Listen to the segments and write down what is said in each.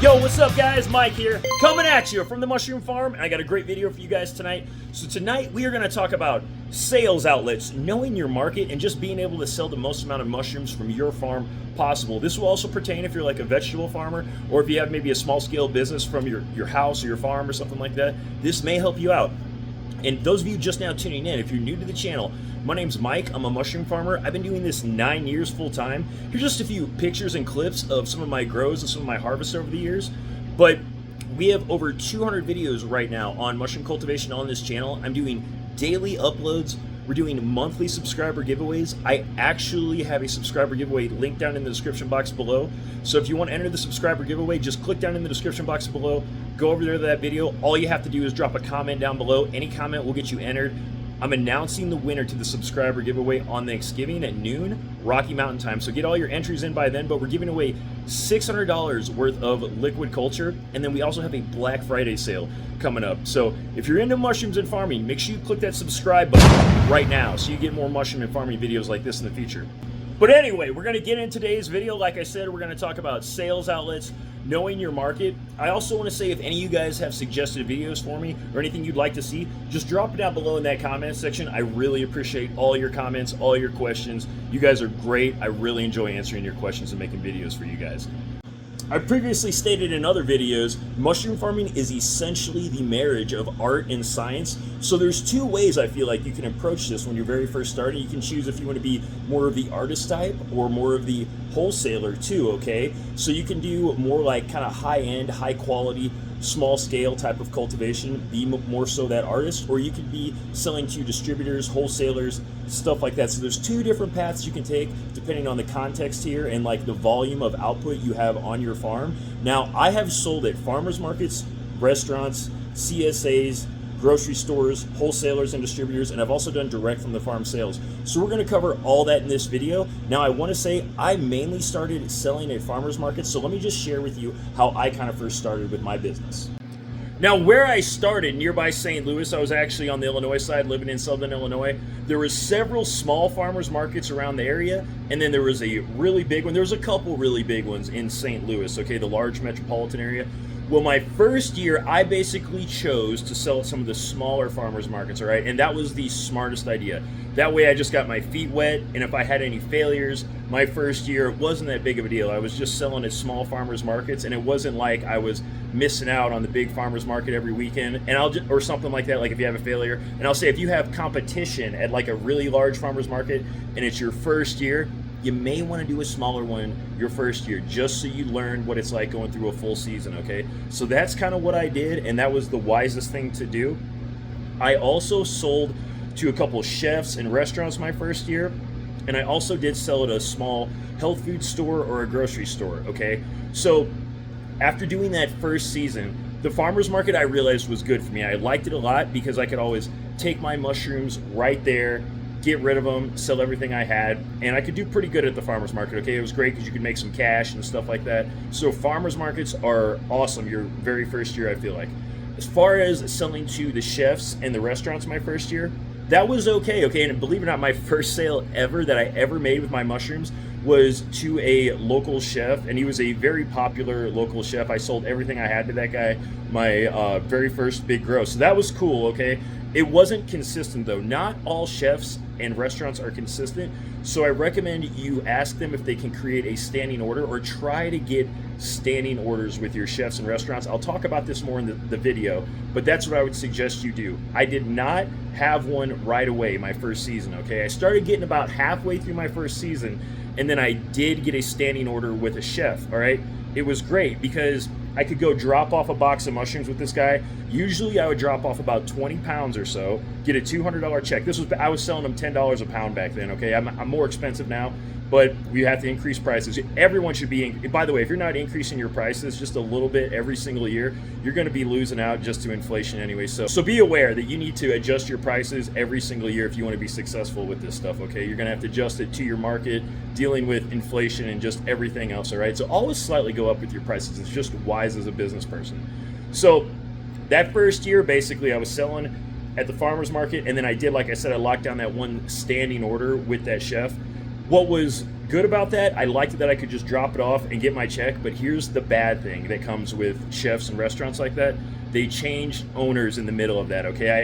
Yo, what's up guys? Mike here, coming at you from the mushroom farm, and I got a great video for you guys tonight. So tonight we are going to talk about sales outlets, knowing your market, and just being able to sell the most amount of mushrooms from your farm possible. This will also pertain if you're like a vegetable farmer, or if you have maybe a small scale business from your house or your farm or something like that. This may help you out. And those of you just now tuning in, if you're new to the channel, my name's Mike. I'm a mushroom farmer. I've been doing this 9 years full time. Here's just a few pictures and clips of some of my grows and some of my harvests over the years. But we have over 200 videos right now on mushroom cultivation on this channel. I'm doing daily uploads. We're doing monthly subscriber giveaways. I actually have a subscriber giveaway linked down in the description box below. So if you want to enter the subscriber giveaway, just click down in the description box below. Go over there to that video. All you have to do is drop a comment down below. Any comment will get you entered. I'm announcing the winner to the subscriber giveaway on Thanksgiving at noon, Rocky Mountain time. So get all your entries in by then, but we're giving away $600 worth of liquid culture. And then we also have a Black Friday sale coming up. So if you're into mushrooms and farming, make sure you click that subscribe button right now so you get more mushroom and farming videos like this in the future. But anyway, we're going to get in today's video. Like I said, we're going to talk about sales outlets, knowing your market. I also want to say, if any of you guys have suggested videos for me or anything you'd like to see, just drop it down below in that comment section. I really appreciate all your comments, all your questions. You guys are great. I really enjoy answering your questions and making videos for you guys. I previously stated in other videos, mushroom farming is essentially the marriage of art and science. So there's two ways I feel like you can approach this when you're very first starting. You can choose if you want to be more of the artist type or more of the wholesaler too, okay? So you can do more like kind of high-end, high-quality, small-scale type of cultivation, be more so that artist, or you could be selling to distributors, wholesalers, stuff like that. So there's two different paths you can take depending on the context here and like the volume of output you have on your farm. Now, I have sold at farmers markets, restaurants, CSAs, grocery stores, wholesalers, and distributors, and I've also done direct from the farm sales. So we're going to cover all that in this video. Now, I want to say I mainly started selling at farmers markets, so let me just share with you how I kind of first started with my business. Now, where I started, nearby St. Louis, I was actually on the Illinois side, living in Southern Illinois. There were several small farmers markets around the area, and then there was a really big one. There was a couple really big ones in St. Louis, okay, the large metropolitan area. Well, my first year, I basically chose to sell at some of the smaller farmers markets, all right? And that was the smartest idea. That way I just got my feet wet, and if I had any failures, my first year, it wasn't that big of a deal. I was just selling at small farmers markets, and it wasn't like I was missing out on the big farmers market every weekend, and or something like that, like if you have a failure. And I'll say, if you have competition at like a really large farmers market, and it's your first year, you may want to do a smaller one your first year, just so you learn what it's like going through a full season, okay? So that's kind of what I did, and that was the wisest thing to do. I also sold to a couple of chefs and restaurants my first year, and I also did sell at a small health food store or a grocery store, okay? So after doing that first season, the farmer's market I realized was good for me. I liked it a lot because I could always take my mushrooms right there, get rid of them, sell everything I had, and I could do pretty good at the farmer's market, okay? It was great because you could make some cash and stuff like that. So farmer's markets are awesome your very first year, I feel like. As far as selling to the chefs and the restaurants my first year, that was okay, and believe it or not, my first sale ever that I ever made with my mushrooms was to a local chef, and he was a very popular local chef. I sold everything I had to that guy my very first big grow, so that was cool, okay? It wasn't consistent though. Not all chefs and restaurants are consistent, so I recommend you ask them if they can create a standing order or try to get standing orders with your chefs and restaurants. I'll talk about this more in the video, but that's what I would suggest you do. I did not have one right away my first season, okay? I started getting about halfway through my first season, and then I did get a standing order with a chef, all right? It was great because I could go drop off a box of mushrooms with this guy. Usually I would drop off about 20 pounds or so, get a $200 check. I was selling them $10 a pound back then, okay? I'm more expensive now, but we have to increase prices. Everyone should be, by the way, if you're not increasing your prices just a little bit every single year, you're gonna be losing out just to inflation anyway. So be aware that you need to adjust your prices every single year if you wanna be successful with this stuff, okay? You're gonna have to adjust it to your market, dealing with inflation and just everything else, all right? So always slightly go up with your prices. It's just wise as a business person. So that first year, basically, I was selling at the farmer's market, and then I did, like I said, I locked down that one standing order with that chef. What was good about that. I liked that I could just drop it off and get my check. But here's the bad thing that comes with chefs and restaurants like that. They changed owners in the middle of that, okay?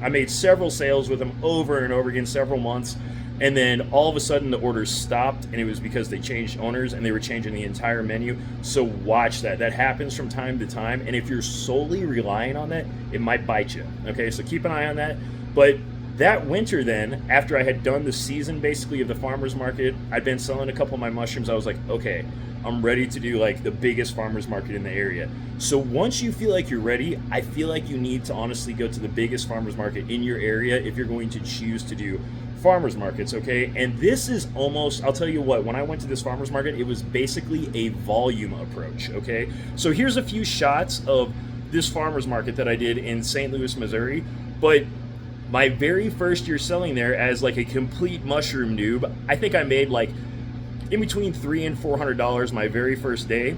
I made several sales with them over and over again, several months. And then all of a sudden the orders stopped, and it was because they changed owners and they were changing the entire menu. So watch that. That happens from time to time. And if you're solely relying on that, it might bite you, okay? So keep an eye on that. But that winter then, after I had done the season basically of the farmer's market, I'd been selling a couple of my mushrooms. I was like, okay, I'm ready to do like the biggest farmer's market in the area. So once you feel like you're ready, I feel like you need to honestly go to the biggest farmer's market in your area if you're going to choose to do farmers markets, okay? And this is almost, I'll tell you what, when I went to this farmers market, it was basically a volume approach, okay? So here's a few shots of this farmers market that I did in St. Louis, Missouri. But my very first year selling there as like a complete mushroom noob, I think I made like in between $300 and $400 my very first day.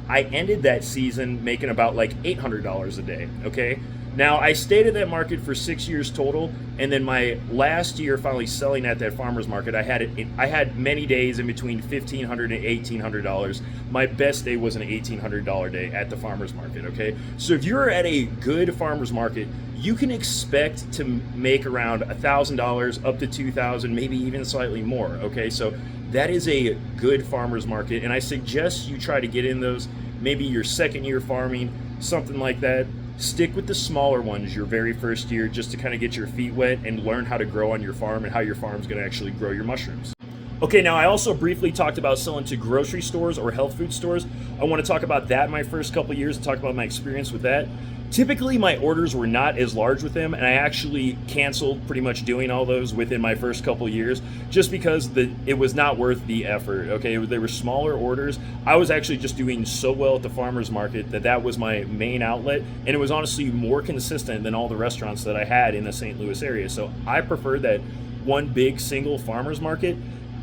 I ended that season making about like $800 a day, okay? Now, I stayed at that market for 6 years total, and then my last year finally selling at that farmer's market, I had many days in between $1,500 and $1,800. My best day was an $1,800 day at the farmer's market, okay? So if you're at a good farmer's market, you can expect to make around $1,000 up to $2,000, maybe even slightly more, okay? So that is a good farmer's market, and I suggest you try to get in those, maybe your second year farming, something like that. Stick with the smaller ones your very first year just to kind of get your feet wet and learn how to grow on your farm and how your farm's going to actually grow your mushrooms. Okay, now I also briefly talked about selling to grocery stores or health food stores. I want to talk about that my first couple years and talk about my experience with that. Typically, my orders were not as large with them, and I actually canceled pretty much doing all those within my first couple years just because it was not worth the effort, okay? They were smaller orders. I was actually just doing so well at the farmer's market that was my main outlet, and it was honestly more consistent than all the restaurants that I had in the St. Louis area. So I preferred that one big single farmer's market.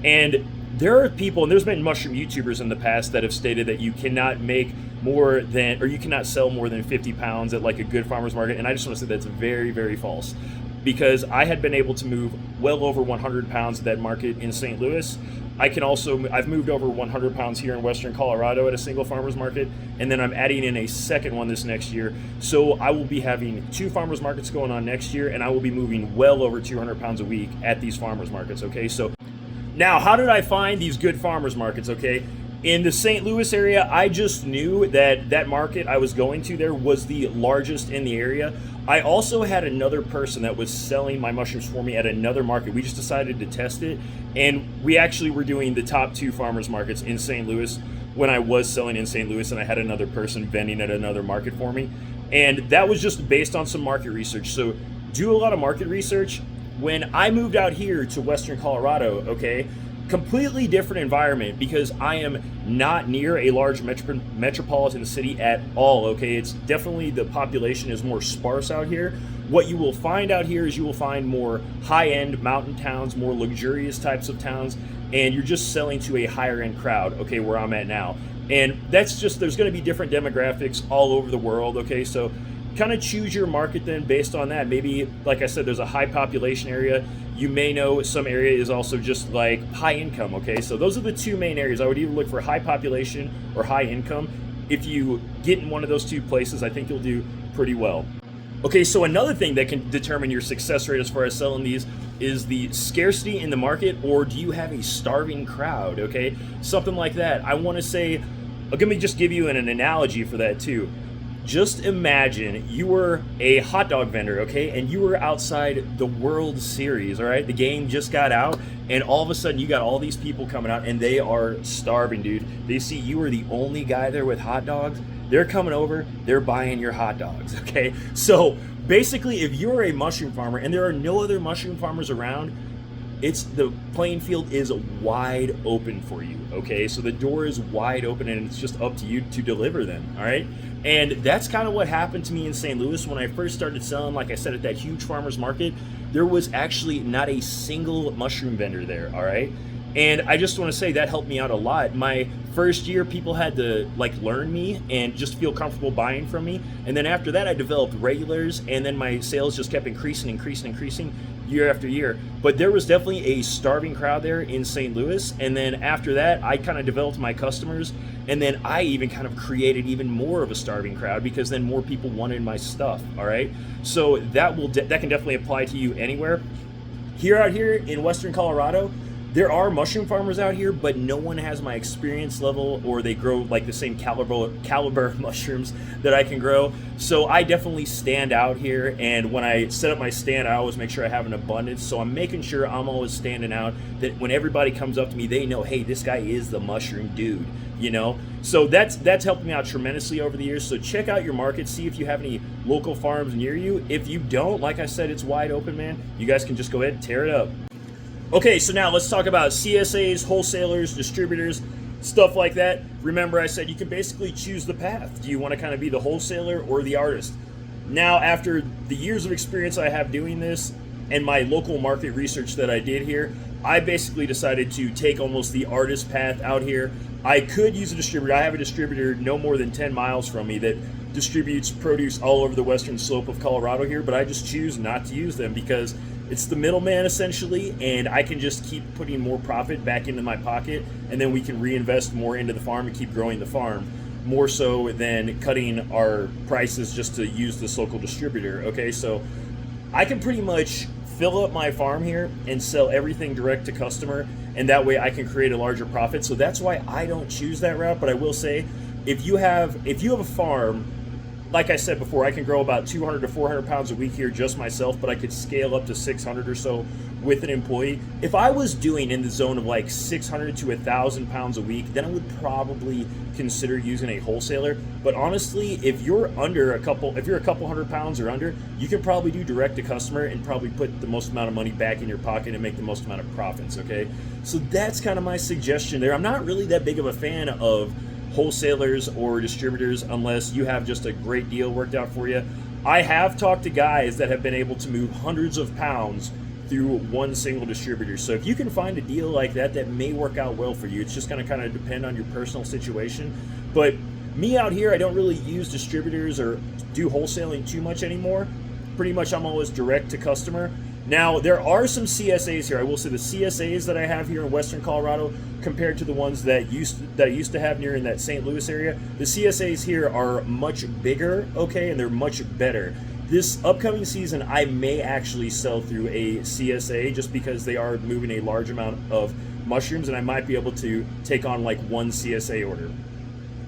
And there are people, and there's been mushroom YouTubers in the past that have stated that you cannot make more than, or you cannot sell more than 50 pounds at like a good farmer's market. And I just want to say that's very, very false, because I had been able to move well over 100 pounds at that market in St. Louis. I've moved over 100 pounds here in Western Colorado at a single farmer's market, and then I'm adding in a second one this next year. So I will be having 2 farmer's markets going on next year, and I will be moving well over 200 pounds a week at these farmer's markets, okay? So now, how did I find these good farmers markets, okay? In the St. Louis area, I just knew that market I was going to there was the largest in the area. I also had another person that was selling my mushrooms for me at another market. We just decided to test it, and we actually were doing the top 2 farmers markets in St. Louis when I was selling in St. Louis, and I had another person vending at another market for me. And that was just based on some market research. So do a lot of market research. When I moved out here to Western Colorado, okay, completely different environment because I am not near a large metropolitan city at all, okay? It's definitely, the population is more sparse out here. What you will find out here is you will find more high-end mountain towns, more luxurious types of towns, and you're just selling to a higher-end crowd, okay, where I'm at now. And that's just, there's going to be different demographics all over the world, okay? So kind of choose your market then based on that. Maybe, like I said, there's a high population area. You may know some area is also just like high income, okay? So those are the 2 main areas. I would either look for high population or high income. If you get in one of those 2 places, I think you'll do pretty well. Okay, so another thing that can determine your success rate as far as selling these is the scarcity in the market, or do you have a starving crowd, okay? Something like that. I want to say, let me just give you an analogy for that too. Just imagine you were a hot dog vendor, okay, and you were outside the World Series, all right? The game just got out, and all of a sudden you got all these people coming out, and they are starving, dude. They see you are the only guy there with hot dogs. They're coming over, they're buying your hot dogs, okay? So basically, if you're a mushroom farmer and there are no other mushroom farmers around, the playing field is wide open for you, okay? So the door is wide open, and it's just up to you to deliver them, all right? And that's kind of what happened to me in St. Louis when I first started selling. Like I said, at that huge farmer's market, there was actually not a single mushroom vendor there, all right? And I just want to say that helped me out a lot. My first year, people had to learn me and just feel comfortable buying from me. And then after that, I developed regulars, and then my sales just kept increasing. year after year. But there was definitely a starving crowd there in St. Louis. And then after that, I kind of developed my customers. And then I even kind of created even more of a starving crowd because then more people wanted my stuff. All right. So that can definitely apply to you anywhere. Out here in Western Colorado, there are mushroom farmers out here, but no one has my experience level, or they grow like the same caliber mushrooms that I can grow. So I definitely stand out here, and when I set up my stand, I always make sure I have an abundance. So I'm making sure I'm always standing out, that when everybody comes up to me, they know, hey, this guy is the mushroom dude, you know? So that's helped me out tremendously over the years. So check out your market, see if you have any local farms near you. If you don't, like I said, it's wide open, man. You guys can just go ahead and tear it up. Okay, so now let's talk about CSAs, wholesalers, distributors, stuff like that. Remember, I said you can basically choose the path. Do you want to kind of be the wholesaler or the artist? Now, after the years of experience I have doing this and my local market research that I did here, I basically decided to take almost the artist path out here. I could use a distributor. I have a distributor no more than 10 miles from me that distributes produce all over the western slope of Colorado here, but I just choose not to use them because it's the middleman essentially, and I can just keep putting more profit back into my pocket, and then we can reinvest more into the farm and keep growing the farm, more so than cutting our prices just to use this local distributor. Okay, so I can pretty much fill up my farm here and sell everything direct to customer, and that way I can create a larger profit. So that's why I don't choose that route. But I will say, if you have a farm, like I said before, I can grow about 200 to 400 pounds a week here just myself, but I could scale up to 600 or so with an employee. If I was doing in the zone of like 600 to 1,000 pounds a week, then I would probably consider using a wholesaler. But honestly, if you're a couple hundred pounds or under, you can probably do direct to customer and probably put the most amount of money back in your pocket and make the most amount of profits, okay? So that's kind of my suggestion there. I'm not really that big of a fan of wholesalers or distributors unless you have just a great deal worked out for you. I have talked to guys that have been able to move hundreds of pounds through one single distributor. So if you can find a deal like that, that may work out well for you. It's just going to kind of depend on your personal situation. But me out here, I don't really use distributors or do wholesaling too much anymore. Pretty much I'm always direct to customer. Now, there are some CSAs here. I will say the CSAs that I have here in Western Colorado compared to the ones that I used to have near in that St. Louis area, the CSAs here are much bigger, okay, and they're much better. This upcoming season, I may actually sell through a CSA just because they are moving a large amount of mushrooms, and I might be able to take on like one CSA order.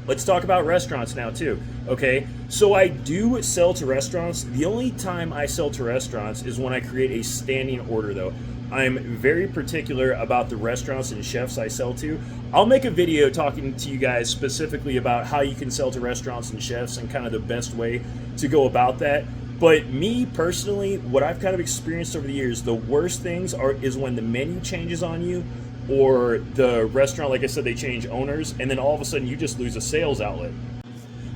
Let's talk about restaurants now too, okay? So I do sell to restaurants. The only time I sell to restaurants is when I create a standing order though. I'm very particular about the restaurants and chefs I sell to. I'll make a video talking to you guys specifically about how you can sell to restaurants and chefs and kind of the best way to go about that. But me personally, what I've kind of experienced over the years, the worst things is when the menu changes on you, or the restaurant, like I said, they change owners, and then all of a sudden you just lose a sales outlet.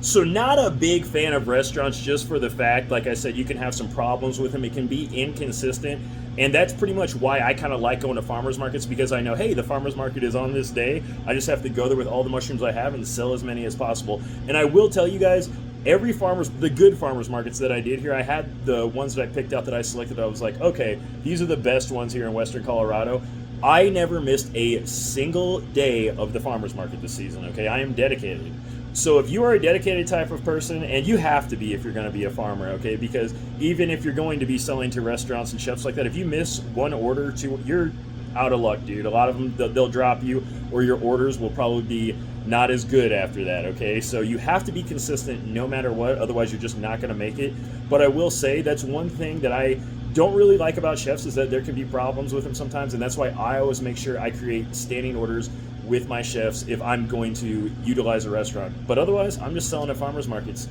So not a big fan of restaurants just for the fact, like I said, you can have some problems with them. It can be inconsistent, and that's pretty much why I kind of like going to farmers markets, because I know, hey, the farmers market is on this day. I just have to go there with all the mushrooms I have and sell as many as possible. And I will tell you guys, the good farmers markets that I did here, I had the ones that I picked out that I selected. I was like, okay, these are the best ones here in Western Colorado. I never missed a single day of the farmers market this season, okay? I am dedicated. So if you are a dedicated type of person, and you have to be if you're going to be a farmer, okay? Because even if you're going to be selling to restaurants and chefs like that, if you miss one order, you're out of luck, dude. A lot of them, they'll drop you, or your orders will probably be not as good after that, okay? So you have to be consistent no matter what, otherwise you're just not going to make it. But I will say that's one thing that I don't really like about chefs, is that there can be problems with them sometimes, and that's why I always make sure I create standing orders with my chefs if I'm going to utilize a restaurant. But otherwise, I'm just selling at farmers markets.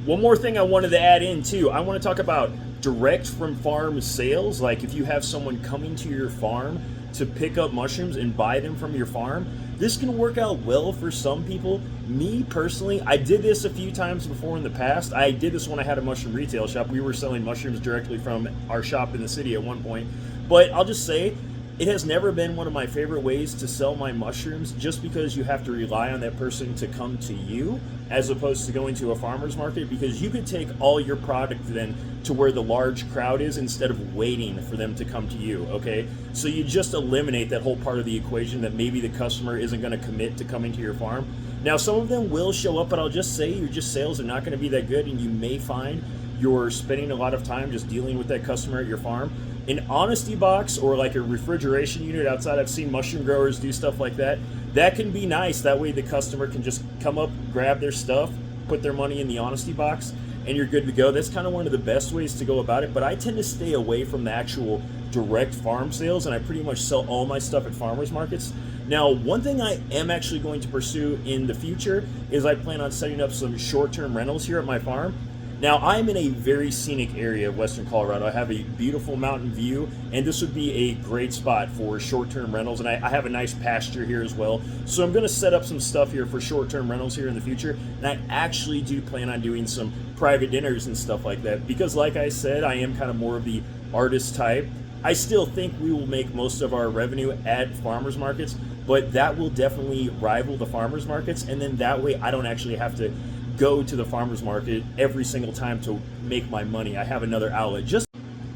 One more thing I wanted to add in too, I want to talk about direct from farm sales. Like if you have someone coming to your farm to pick up mushrooms and buy them from your farm, this can work out well for some people. Me personally, I did this a few times before in the past. I did this when I had a mushroom retail shop. We were selling mushrooms directly from our shop in the city at one point. But I'll just say, it has never been one of my favorite ways to sell my mushrooms, just because you have to rely on that person to come to you as opposed to going to a farmer's market, because you could take all your product then to where the large crowd is instead of waiting for them to come to you, okay? So you just eliminate that whole part of the equation that maybe the customer isn't going to commit to coming to your farm. Now, some of them will show up, but I'll just say your sales are not going to be that good, and you may find you're spending a lot of time just dealing with that customer at your farm. An honesty box or like a refrigeration unit outside, I've seen mushroom growers do stuff like that. That can be nice. That way the customer can just come up, grab their stuff, put their money in the honesty box, and you're good to go. That's kind of one of the best ways to go about it, but I tend to stay away from the actual direct farm sales, and I pretty much sell all my stuff at farmers markets. Now, one thing I am actually going to pursue in the future is I plan on setting up some short-term rentals here at my farm. Now, I'm in a very scenic area of western Colorado. I have a beautiful mountain view, and this would be a great spot for short-term rentals, and I have a nice pasture here as well. So I'm going to set up some stuff here for short-term rentals here in the future, and I actually do plan on doing some private dinners and stuff like that, because like I said, I am kind of more of the artist type. I still think we will make most of our revenue at farmers markets, but that will definitely rival the farmers markets, and then that way I don't actually have to go to the farmers market every single time to make my money. I have another outlet.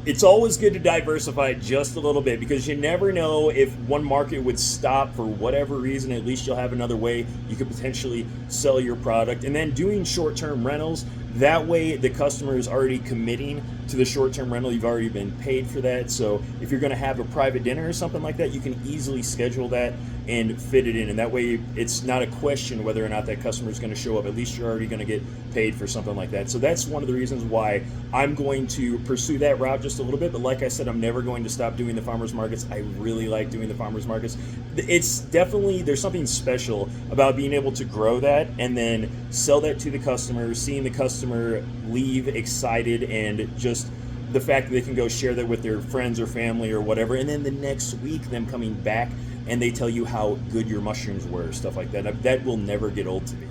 It's always good to diversify just a little bit, because you never know if one market would stop for whatever reason. At least you'll have another way you could potentially sell your product. And then doing short-term rentals, that way the customer is already committing to the short-term rental. You've already been paid for that. So if you're going to have a private dinner or something like that, you can easily schedule that and fit it in. And that way it's not a question whether or not that customer is going to show up. At least you're already going to get paid for something like that. So that's one of the reasons why I'm going to pursue that route just a little bit. But like I said, I'm never going to stop doing the farmers markets. I really like doing the farmers markets. It's definitely, there's something special about being able to grow that and then sell that to the customer, seeing the customer leave excited, and just the fact that they can go share that with their friends or family or whatever, and then the next week them coming back and they tell you how good your mushrooms were, stuff like that. That will never get old to me.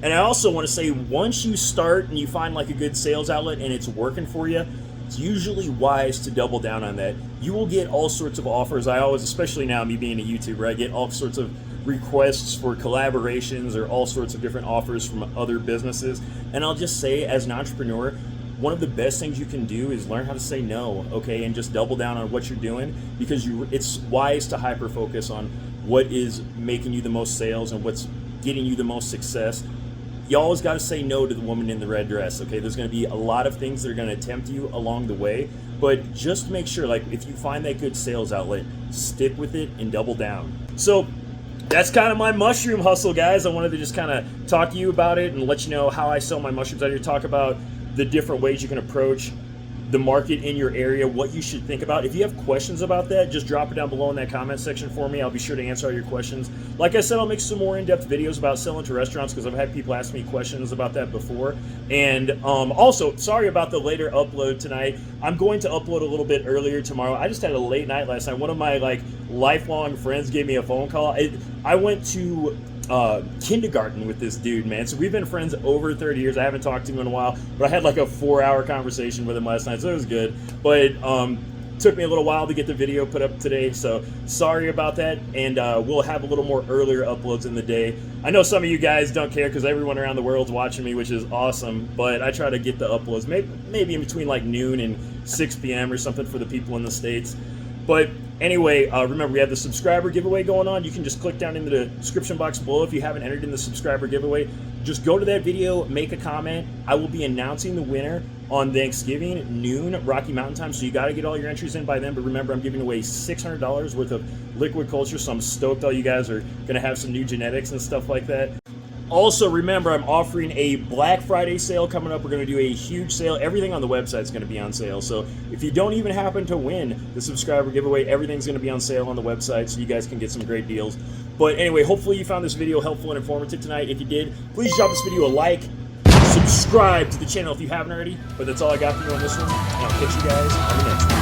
And I also want to say, once you start and you find like a good sales outlet and it's working for you, it's usually wise to double down on that. You will get all sorts of offers. I always, especially now, me being a YouTuber, I get all sorts of requests for collaborations or all sorts of different offers from other businesses. And I'll just say, as an entrepreneur, one of the best things you can do is learn how to say no, okay, and just double down on what you're doing, because it's wise to hyper focus on what is making you the most sales and what's getting you the most success. You always got to say no to the woman in the red dress, okay? There's going to be a lot of things that are going to tempt you along the way, but just make sure, like, if you find that good sales outlet, stick with it and double down. So that's kind of my mushroom hustle, guys. I wanted to just kind of talk to you about it and let you know how I sell my mushrooms out here, talk about the different ways you can approach the market in your area, what you should think about. If you have questions about that, just drop it down below in that comment section for me. I'll be sure to answer all your questions. Like I said, I'll make some more in-depth videos about selling to restaurants, because I've had people ask me questions about that before. And also, sorry about the later upload tonight. I'm going to upload a little bit earlier tomorrow. I just had a late night last night. One of my lifelong friends gave me a phone call. I went to kindergarten with this dude, man. So we've been friends over 30 years. I haven't talked to him in a while, but I had like a 4-hour conversation with him last night, so it was good. But took me a little while to get the video put up today, so sorry about that. And we'll have a little more earlier uploads in the day. I know some of you guys don't care because everyone around the world's watching me, which is awesome, but I try to get the uploads maybe in between like noon and 6 p.m. or something for the people in the States. But anyway, remember, we have the subscriber giveaway going on. You can just click down into the description box below if you haven't entered in the subscriber giveaway. Just go to that video, make a comment. I will be announcing the winner on Thanksgiving, noon, Rocky Mountain time, so you got to get all your entries in by then. But remember, I'm giving away $600 worth of liquid culture, so I'm stoked all you guys are going to have some new genetics and stuff like that. Also, remember, I'm offering a Black Friday sale coming up. We're going to do a huge sale. Everything on the website is going to be on sale. So if you don't even happen to win the subscriber giveaway, everything's going to be on sale on the website, so you guys can get some great deals. But anyway, hopefully you found this video helpful and informative tonight. If you did, please drop this video a like. Subscribe to the channel if you haven't already. But that's all I got for you on this one, and I'll catch you guys on the next one.